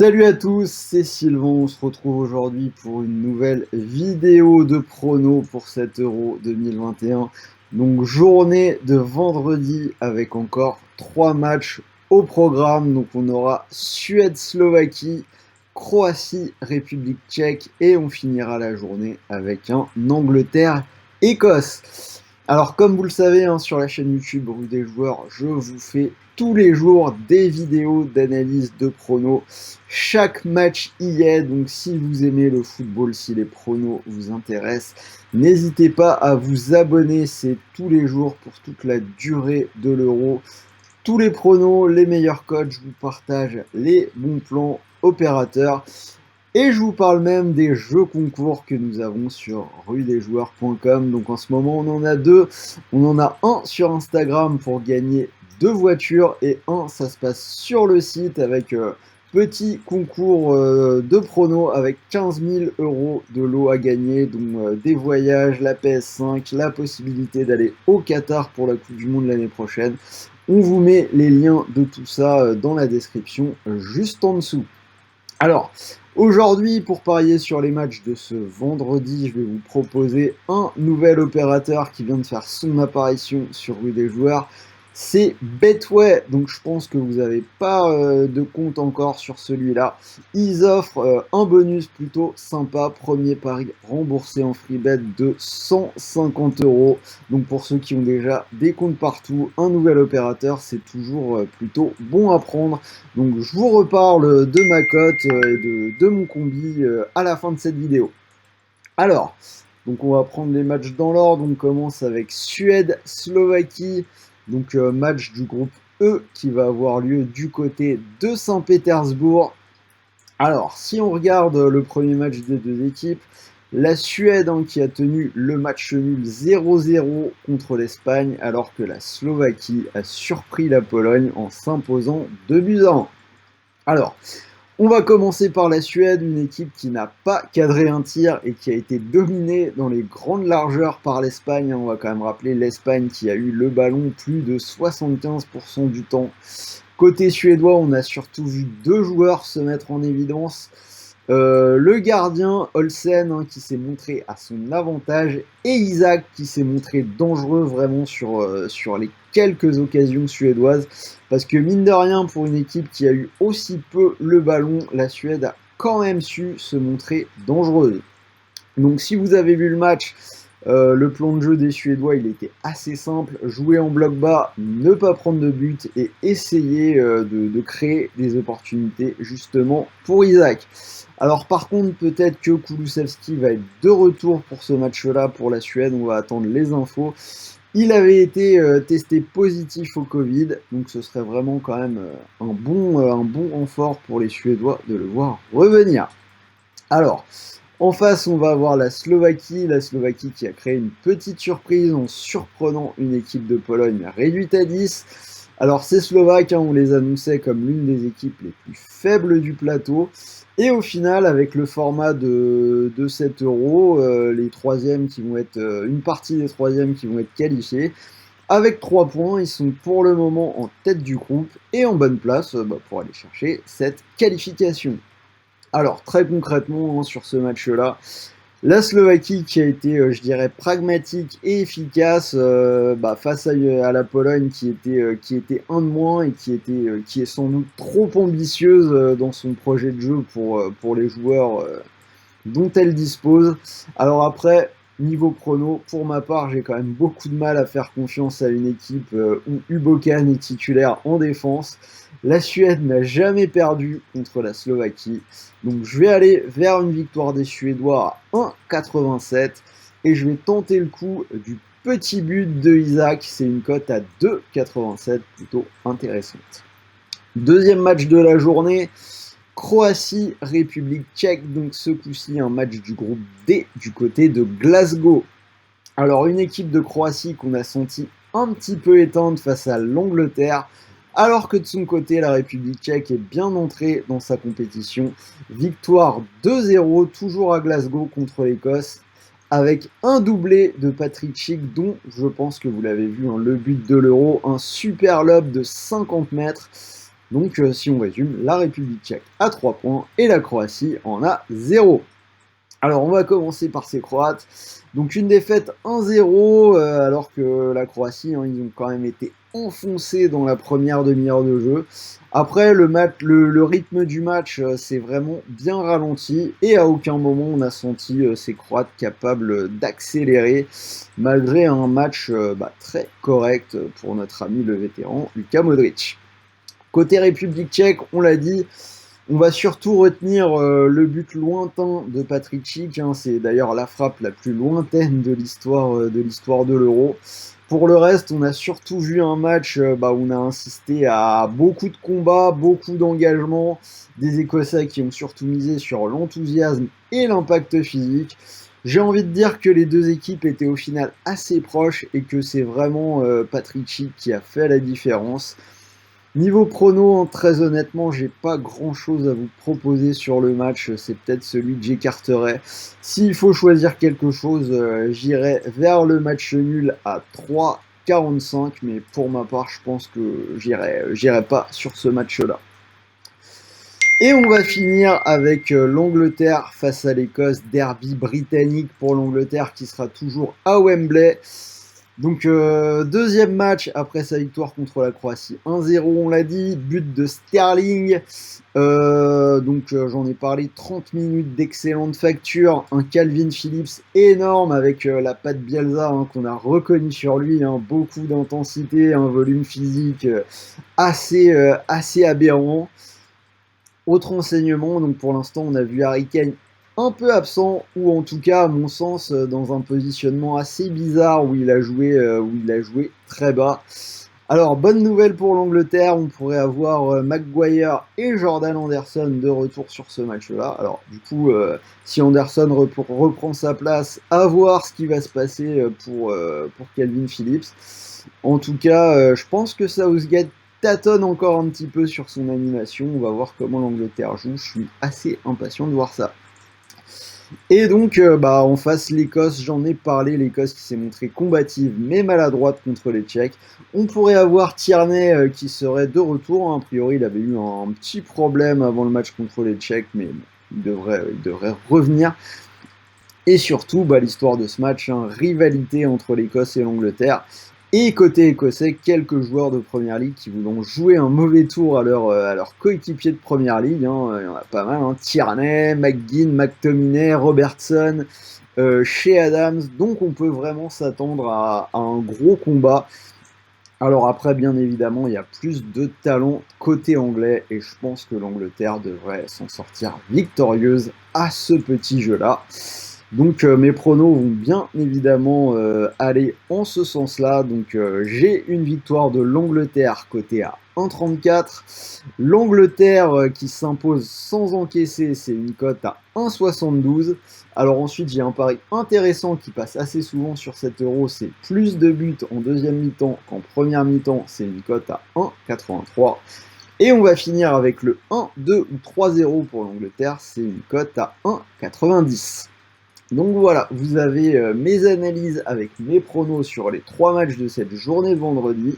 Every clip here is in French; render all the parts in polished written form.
Salut à tous, c'est Sylvain, on se retrouve aujourd'hui pour une nouvelle vidéo de prono pour cet Euro 2021. Donc journée de vendredi avec encore 3 matchs au programme. Donc on aura Suède-Slovaquie, Croatie-République tchèque et on finira la journée avec un Angleterre-Écosse. Alors comme vous le savez sur la chaîne YouTube Rue des Joueurs, je vous fais tous les jours des vidéos d'analyse de pronos. Chaque match y est, donc si vous aimez le football, si les pronos vous intéressent, n'hésitez pas à vous abonner, c'est tous les jours pour toute la durée de l'Euro. Tous les pronos, les meilleurs codes, je vous partage les bons plans opérateurs. Et je vous parle même des jeux concours que nous avons sur ruedesjoueurs.com. Donc en ce moment, on en a deux. On en a un sur Instagram pour gagner 2 voitures et un, ça se passe sur le site avec petit concours de pronos avec 15 000 euros de lot à gagner, dont des voyages, la PS5, la possibilité d'aller au Qatar pour la Coupe du Monde l'année prochaine. On vous met les liens de tout ça dans la description juste en dessous. Alors, aujourd'hui, pour parier sur les matchs de ce vendredi, je vais vous proposer un nouvel opérateur qui vient de faire son apparition sur Rue des Joueurs. C'est Betway, donc je pense que vous n'avez pas de compte encore sur celui-là. Ils offrent un bonus plutôt sympa, premier pari remboursé en free bet de 150 euros. Donc pour ceux qui ont déjà des comptes partout, un nouvel opérateur, c'est toujours plutôt bon à prendre. Donc je vous reparle de ma cote et de mon combi à la fin de cette vidéo. Alors, donc on va prendre les matchs dans l'ordre. On commence avec Suède-Slovaquie. Donc match du groupe E qui va avoir lieu du côté de Saint-Pétersbourg. Alors, si on regarde le premier match des deux équipes, la Suède qui a tenu le match nul 0-0 contre l'Espagne, alors que la Slovaquie a surpris la Pologne en s'imposant 2-1. Alors, on va commencer par la Suède, une équipe qui n'a pas cadré un tir et qui a été dominée dans les grandes largeurs par l'Espagne. On va quand même rappeler l'Espagne qui a eu le ballon plus de 75% du temps. Côté suédois, on a surtout vu 2 joueurs se mettre en évidence. Le gardien Olsen qui s'est montré à son avantage et Isaac qui s'est montré dangereux vraiment sur les quelques occasions suédoises, parce que mine de rien, pour une équipe qui a eu aussi peu le ballon, la Suède a quand même su se montrer dangereuse. Donc si vous avez vu le match, le plan de jeu des Suédois, il était assez simple. Jouer en bloc bas, ne pas prendre de but et essayer de créer des opportunités justement pour Isaac. Alors par contre, peut-être que Kulusevski va être de retour pour ce match-là pour la Suède. On va attendre les infos. Il avait été testé positif au Covid, donc ce serait vraiment quand même un bon renfort pour les Suédois de le voir revenir. Alors, en face, on va avoir la Slovaquie qui a créé une petite surprise en surprenant une équipe de Pologne réduite à 10. Alors ces Slovaques, on les annonçait comme l'une des équipes les plus faibles du plateau. Et au final, avec le format de 7 euros, les troisièmes qui vont être, une partie des troisièmes qui vont être qualifiés, avec 3 points, ils sont pour le moment en tête du groupe et en bonne place pour aller chercher cette qualification. Alors très concrètement sur ce match-là, la Slovaquie qui a été, je dirais, pragmatique et efficace face à la Pologne qui était un de moins et qui est sans doute trop ambitieuse dans son projet de jeu pour les joueurs dont elle dispose. Alors après, niveau prono, pour ma part, j'ai quand même beaucoup de mal à faire confiance à une équipe où Ubokan est titulaire en défense. La Suède n'a jamais perdu contre la Slovaquie. Donc je vais aller vers une victoire des Suédois à 1,87 et je vais tenter le coup du petit but de Isaac. C'est une cote à 2,87, plutôt intéressante. Deuxième match de la journée, Croatie, République tchèque, donc ce coup-ci un match du groupe D du côté de Glasgow. Alors une équipe de Croatie qu'on a senti un petit peu éteinte face à l'Angleterre, alors que de son côté la République tchèque est bien entrée dans sa compétition. Victoire 2-0 toujours à Glasgow contre l'Écosse, avec un doublé de Patrick Schick, dont je pense que vous l'avez vu, le but de l'Euro, un super lob de 50 mètres. Donc si on résume, la République tchèque a 3 points et la Croatie en a 0. Alors on va commencer par ces Croates. Donc une défaite 1-0, alors que la Croatie, hein, ils ont quand même été enfoncés dans la première demi-heure de jeu. Après, le rythme du match s'est vraiment bien ralenti et à aucun moment on a senti ces Croates capables d'accélérer, malgré un match très correct pour notre ami le vétéran Luka Modric. Côté République tchèque, on l'a dit, on va surtout retenir le but lointain de Patrick Schick, hein, c'est d'ailleurs la frappe la plus lointaine de l'histoire de l'Euro. Pour le reste, on a surtout vu un match où on a insisté à beaucoup de combats, beaucoup d'engagement, des Écossais qui ont surtout misé sur l'enthousiasme et l'impact physique. J'ai envie de dire que les deux équipes étaient au final assez proches et que c'est vraiment Patrick Schick qui a fait la différence. Niveau prono, très honnêtement, j'ai pas grand chose à vous proposer sur le match. C'est peut-être celui que j'écarterai. S'il faut choisir quelque chose, j'irai vers le match nul à 3,45. Mais pour ma part, je pense que j'irai pas sur ce match-là. Et on va finir avec l'Angleterre face à l'Écosse. Derby britannique pour l'Angleterre qui sera toujours à Wembley. Donc deuxième match après sa victoire contre la Croatie 1-0, on l'a dit, but de Sterling, j'en ai parlé, 30 minutes d'excellente facture, un Calvin Phillips énorme avec la patte Bielsa hein, qu'on a reconnu sur lui, hein, beaucoup d'intensité, un volume physique assez aberrant. Autre enseignement, donc pour l'instant on a vu Harry Kane un peu absent, ou en tout cas, à mon sens, dans un positionnement assez bizarre où il a joué très bas. Alors, bonne nouvelle pour l'Angleterre, on pourrait avoir Maguire et Jordan Anderson de retour sur ce match-là. Alors, du coup, si Anderson reprend sa place, à voir ce qui va se passer pour Calvin Phillips. En tout cas, je pense que Southgate tâtonne encore un petit peu sur son animation. On va voir comment l'Angleterre joue. Je suis assez impatient de voir ça. Et donc, en face, l'Écosse, j'en ai parlé, l'Écosse qui s'est montrée combative mais maladroite contre les Tchèques. On pourrait avoir Tierney qui serait de retour. A priori, il avait eu un petit problème avant le match contre les Tchèques, mais bon, il devrait revenir. Et surtout, l'histoire de ce match, hein, rivalité entre l'Écosse et l'Angleterre. Et côté écossais, quelques joueurs de Première Ligue qui voudront jouer un mauvais tour à leur coéquipier de Première Ligue. Hein. Il y en a pas mal, hein. Tierney, McGinn, McTominay, Robertson, Shea Adams. Donc on peut vraiment s'attendre à un gros combat. Alors après, bien évidemment, il y a plus de talent côté anglais et je pense que l'Angleterre devrait s'en sortir victorieuse à ce petit jeu-là. Donc mes pronos vont bien évidemment aller en ce sens-là. Donc j'ai une victoire de l'Angleterre côté à 1,34. L'Angleterre qui s'impose sans encaisser, c'est une cote à 1,72. Alors ensuite j'ai un pari intéressant qui passe assez souvent sur cet euro, c'est plus de buts en deuxième mi-temps qu'en première mi-temps, c'est une cote à 1,83. Et on va finir avec le 1, 2 ou 3-0 pour l'Angleterre, c'est une cote à 1,90. Donc voilà, vous avez mes analyses avec mes pronos sur les 3 matchs de cette journée de vendredi.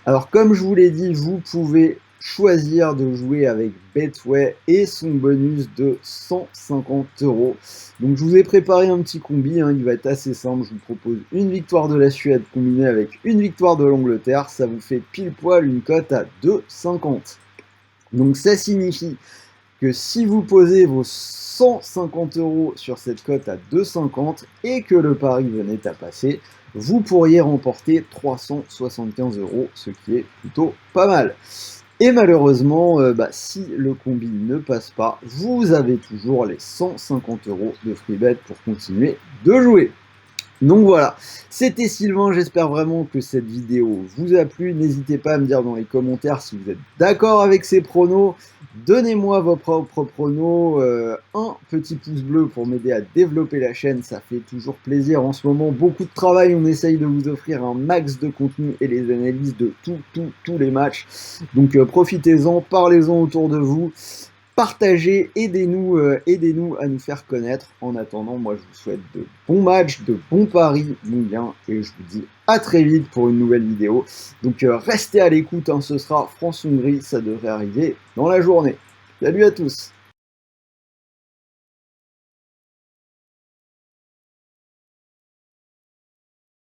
Alors comme je vous l'ai dit, vous pouvez choisir de jouer avec Betway et son bonus de 150 €. Donc je vous ai préparé un petit combi, hein, il va être assez simple. Je vous propose une victoire de la Suède combinée avec une victoire de l'Angleterre. Ça vous fait pile poil une cote à 2,50. Donc ça signifie que si vous posez vos 150 € sur cette cote à 2,50 et que le pari venait à passer, vous pourriez remporter 375 €, ce qui est plutôt pas mal. Et malheureusement, si le combi ne passe pas, vous avez toujours les 150 € de freebet pour continuer de jouer. Donc voilà, c'était Sylvain, j'espère vraiment que cette vidéo vous a plu. N'hésitez pas à me dire dans les commentaires si vous êtes d'accord avec ces pronos. Donnez-moi vos propres pronos, un petit pouce bleu pour m'aider à développer la chaîne, ça fait toujours plaisir. En ce moment, beaucoup de travail, on essaye de vous offrir un max de contenu et les analyses de tous les matchs. Donc profitez-en, parlez-en autour de vous. partagez, aidez-nous à nous faire connaître. En attendant, moi je vous souhaite de bons matchs, de bons paris mouillants et je vous dis à très vite pour une nouvelle vidéo. Donc restez à l'écoute, hein, ce sera France-Hongrie, ça devrait arriver dans la journée. Salut à tous!